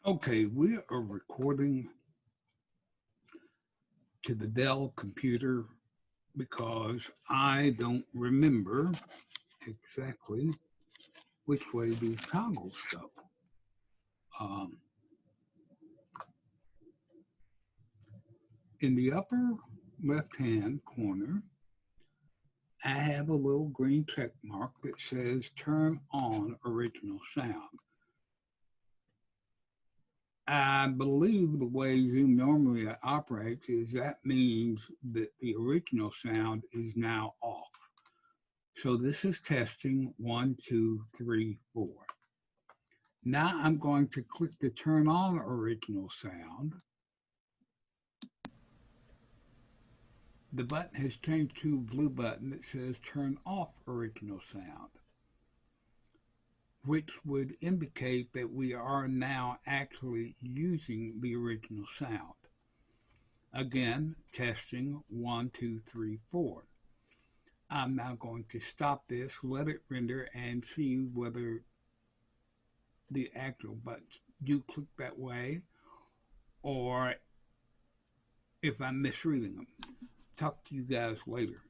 Okay, we are recording to the Dell computer because I don't remember exactly which way these toggles go. Um, in the upper left-hand corner, I have a little green check mark that says turn on original sound. I believe the way Zoom normally operates is that means that the original sound is now off. So this is testing 1, 2, 3, 4. Now I'm going to click the turn on original sound. The button has changed to a blue button that says turn off original sound, which would indicate that we are now actually using the original sound. Again, testing 1, 2, 3, 4. I'm now going to stop this, let it render, and see whether the actual buttons do click that way or if I'm misreading them. Talk to you guys later.